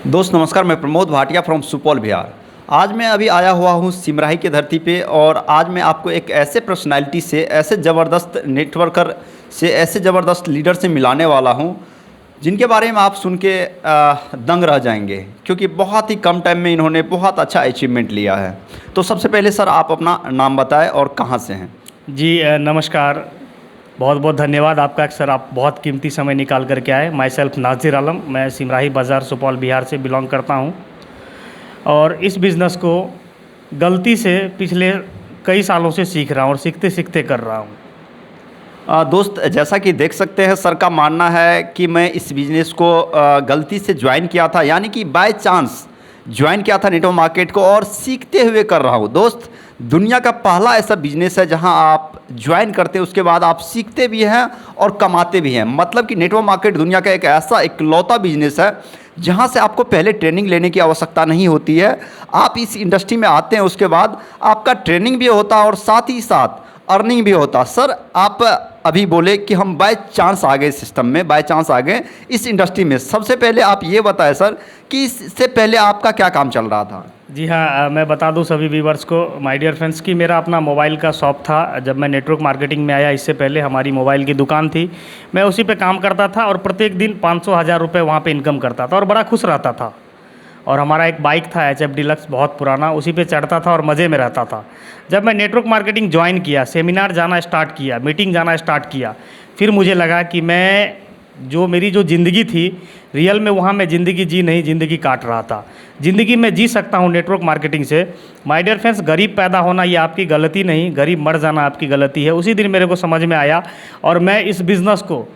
दोस्त नमस्कार, मैं प्रमोद भाटिया फ्रॉम सुपौल बिहार। आज मैं अभी आया हुआ हूँ सिमराही की धरती पे और आज मैं आपको एक ऐसे पर्सनालिटी से, ऐसे ज़बरदस्त नेटवर्कर से, ऐसे ज़बरदस्त लीडर से मिलाने वाला हूँ जिनके बारे में आप सुन के दंग रह जाएंगे, क्योंकि बहुत ही कम टाइम में इन्होंने बहुत अच्छा अचीवमेंट लिया है। तो सबसे पहले सर आप अपना नाम बताएं और कहाँ से हैं। जी नमस्कार। बहुत बहुत धन्यवाद आपका सर, आप बहुत कीमती समय निकाल करके आए। माई सेल्फ नाज़िर आलम, मैं सिमराही बाज़ार सुपौल बिहार से बिलोंग करता हूं और इस बिज़नेस को गलती से पिछले कई सालों से सीख रहा हूं और सीखते सीखते कर रहा हूं। दोस्त जैसा कि देख सकते हैं, सर का मानना है कि मैं इस बिज़नेस को गलती से ज्वाइन किया था, यानी कि बाय चांस ज्वाइन किया था नेटवर्क मार्केट को और सीखते हुए कर रहा हूँ। दोस्त, दुनिया का पहला ऐसा बिजनेस है जहां आप ज्वाइन करते हैं, उसके बाद आप सीखते भी हैं और कमाते भी हैं। मतलब कि नेटवर्क मार्केट दुनिया का एक ऐसा इकलौता बिजनेस है जहां से आपको पहले ट्रेनिंग लेने की आवश्यकता नहीं होती है। आप इस इंडस्ट्री में आते हैं, उसके बाद आपका ट्रेनिंग भी होता है और साथ ही साथ अर्निंग भी होता। सर आप अभी बोले कि हम बाय चांस आ गए सिस्टम में, बाय चांस आ गए इस इंडस्ट्री में। सबसे पहले आप ये बताएं सर कि इससे पहले आपका क्या काम चल रहा था। जी हाँ, मैं बता दूं सभी व्यूवर्स को, माय डियर फ्रेंड्स, कि मेरा अपना मोबाइल का शॉप था। जब मैं नेटवर्क मार्केटिंग में आया, इससे पहले हमारी मोबाइल की दुकान थी। मैं उसी पे काम करता था और प्रत्येक दिन 500-1000 रुपये वहाँ पे इनकम करता था और बड़ा खुश रहता था। और हमारा एक बाइक था HF डिलक्स, बहुत पुराना, उसी पे चढ़ता था और मज़े में रहता था। जब मैं नेटवर्क मार्केटिंग ज्वाइन किया, सेमिनार जाना स्टार्ट किया, मीटिंग जाना स्टार्ट किया, फिर मुझे लगा कि मेरी जो ज़िंदगी थी रियल में, वहाँ मैं ज़िंदगी जी नहीं, ज़िंदगी काट रहा था। ज़िंदगी में जी सकता हूँ नेटवर्क मार्केटिंग से। माय डियर फ्रेंड्स, गरीब पैदा होना ये आपकी गलती नहीं, गरीब मर जाना आपकी गलती है। उसी दिन मेरे को समझ में आया और मैं इस बिज़नेस को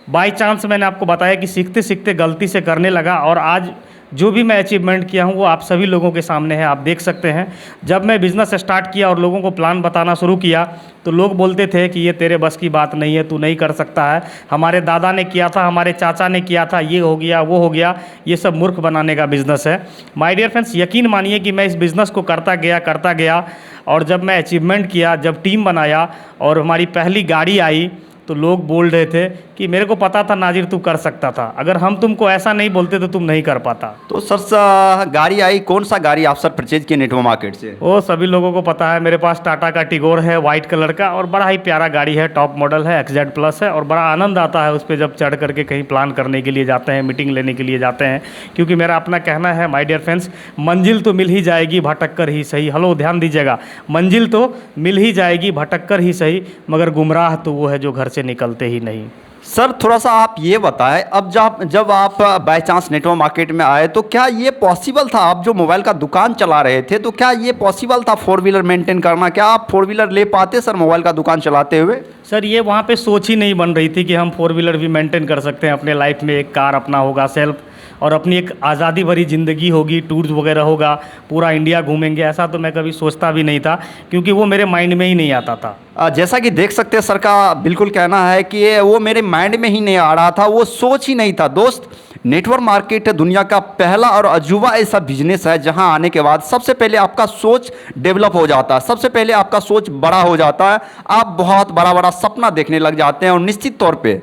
बाय चांस, मैंने आपको बताया कि सीखते सीखते गलती से करने लगा और आज जो भी मैं अचीवमेंट किया हूँ वो आप सभी लोगों के सामने है, आप देख सकते हैं। जब मैं बिज़नेस स्टार्ट किया और लोगों को प्लान बताना शुरू किया तो लोग बोलते थे कि ये तेरे बस की बात नहीं है, तू नहीं कर सकता है। हमारे दादा ने किया था, हमारे चाचा ने किया था, ये हो गया वो हो गया, ये सब मूर्ख बनाने का बिज़नेस है। माय डियर फ्रेंड्स, यकीन मानिए कि मैं इस बिज़नेस को करता गया और जब मैं अचीवमेंट किया, जब टीम बनाया और हमारी पहली गाड़ी आई तो लोग बोल रहे थे कि मेरे को पता था नाजिर तू कर सकता था, अगर हम तुमको ऐसा नहीं बोलते तो तुम नहीं कर पाता। तो सर गाड़ी आई, कौन सा गाड़ी आप सर परचेज किए नेटवर्क मार्केट से। वो सभी लोगों को पता है, मेरे पास टाटा का टिगोर है, वाइट कलर का, और बड़ा ही प्यारा गाड़ी है, टॉप मॉडल है, XZ प्लस है। और बड़ा आनंद आता है उस पर जब चढ़ करके कहीं प्लान करने के लिए जाते हैं, मीटिंग लेने के लिए जाते हैं। क्योंकि मेरा अपना कहना है माय डियर फ्रेंड्स, मंजिल तो मिल ही जाएगी भटक कर ही सही। हेलो, ध्यान दीजिएगा, मंजिल तो मिल ही जाएगी भटक कर ही सही, मगर गुमराह तो वो है जो घर से निकलते ही नहीं। सर थोड़ा सा आप ये बताएं, अब जब आप बाय चांस नेटवर्क मार्केट में आए तो क्या ये पॉसिबल था, आप जो मोबाइल का दुकान चला रहे थे तो क्या ये पॉसिबल था 4 व्हीलर मेंटेन करना, क्या आप 4 व्हीलर ले पाते सर मोबाइल का दुकान चलाते हुए। सर ये वहाँ पे सोच ही नहीं बन रही थी कि हम 4 व्हीलर भी मेंटेन कर सकते हैं अपने लाइफ में। एक कार अपना होगा सेल्फ, और अपनी एक आज़ादी भरी ज़िंदगी होगी, टूर्स वगैरह होगा, पूरा इंडिया घूमेंगे, ऐसा तो मैं कभी सोचता भी नहीं था, क्योंकि वो मेरे माइंड में ही नहीं आता था। जैसा कि देख सकते हैं सर का बिल्कुल कहना है कि वो मेरे माइंड में ही नहीं आ रहा था, वो सोच ही नहीं था। दोस्त, नेटवर्क मार्केट दुनिया का पहला और अजूबा ऐसा बिजनेस है जहां आने के बाद सबसे पहले आपका सोच डेवलप हो जाता है, सबसे पहले आपका सोच बड़ा हो जाता है, आप बहुत बड़ा बड़ा सपना देखने लग जाते हैं। और निश्चित तौर पे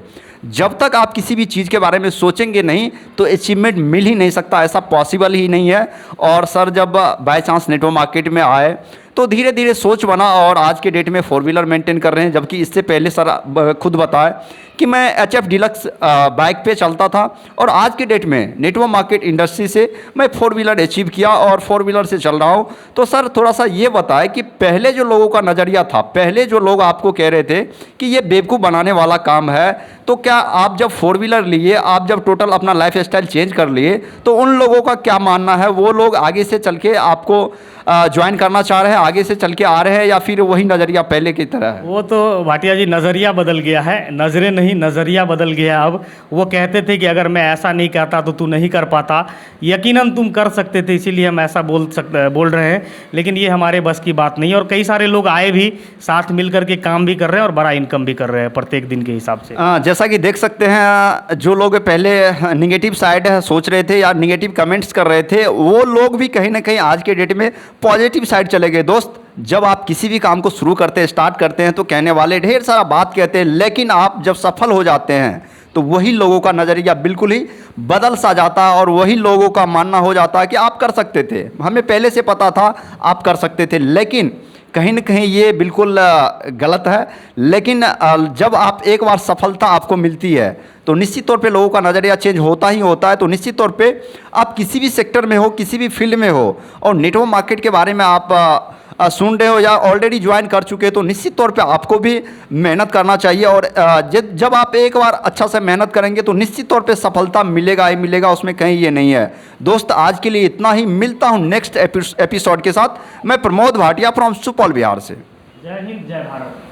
जब तक आप किसी भी चीज़ के बारे में सोचेंगे नहीं तो अचीवमेंट मिल ही नहीं सकता, ऐसा पॉसिबल ही नहीं है। और सर जब बाय चांस नेटवर्क मार्केट में आए तो धीरे धीरे सोच बना और आज के डेट में 4 व्हीलर मेंटेन कर रहे हैं। जबकि इससे पहले सर खुद बताए कि मैं HF डिलक्स बाइक पे चलता था और आज के डेट में नेटवर्क मार्केट इंडस्ट्री से मैं 4 व्हीलर अचीव किया और 4 व्हीलर से चल रहा हूँ। तो सर थोड़ा सा ये बताएं कि पहले जो लोगों का नज़रिया था, पहले जो लोग आपको कह रहे थे कि ये बेवकूफ़ बनाने वाला काम है, तो क्या आप जब 4 व्हीलर लिए, आप जब टोटल अपना लाइफ स्टाइल चेंज कर लिए, तो उन लोगों का क्या मानना है, वो लोग आगे से चल के आपको ज्वाइन करना चाह रहे हैं, आगे से चल के आ रहे हैं, या फिर वही नज़रिया पहले की तरह है। वो तो भाटिया जी नज़रिया बदल गया है, नज़रें नहीं नज़रिया बदल गया। अब वो कहते थे कि अगर मैं ऐसा नहीं कहता तो तू नहीं कर पाता, यकीनन तुम कर सकते थे, इसीलिए हम ऐसा बोल रहे हैं, लेकिन ये हमारे बस की बात नहीं है। और कई सारे लोग आए भी, साथ मिल करके काम भी कर रहे हैं और बड़ा इनकम भी कर रहे हैं प्रत्येक दिन के हिसाब से। जैसा कि देख सकते हैं, जो लोग पहले निगेटिव साइड सोच रहे थे या निगेटिव कमेंट्स कर रहे थे, वो लोग भी कहीं ना कहीं आज के डेट में पॉजिटिव साइड चले गए। दोस्त, जब आप किसी भी काम को शुरू करते हैं, स्टार्ट करते हैं, तो कहने वाले ढेर सारा बात कहते हैं, लेकिन आप जब सफल हो जाते हैं तो वही लोगों का नज़रिया बिल्कुल ही बदल सा जाता है और वही लोगों का मानना हो जाता है कि आप कर सकते थे, हमें पहले से पता था आप कर सकते थे। लेकिन कहीं न कहीं ये बिल्कुल गलत है। लेकिन जब आप एक बार सफलता आपको मिलती है तो निश्चित तौर पे लोगों का नज़रिया चेंज होता ही होता है। तो निश्चित तौर पे आप किसी भी सेक्टर में हो, किसी भी फील्ड में हो और नेटवर्क मार्केट के बारे में आप सुन रहे हो या ऑलरेडी ज्वाइन कर चुके हो, तो निश्चित तौर पे आपको भी मेहनत करना चाहिए। और जब आप एक बार अच्छा से मेहनत करेंगे तो निश्चित तौर पे सफलता मिलेगा ही मिलेगा, उसमें कहीं ये नहीं है। दोस्त आज के लिए इतना ही, मिलता हूँ नेक्स्ट एपिसोड के साथ। मैं प्रमोद भाटिया फ्रॉम सुपौल बिहार से। जय हिंद, जय भारत।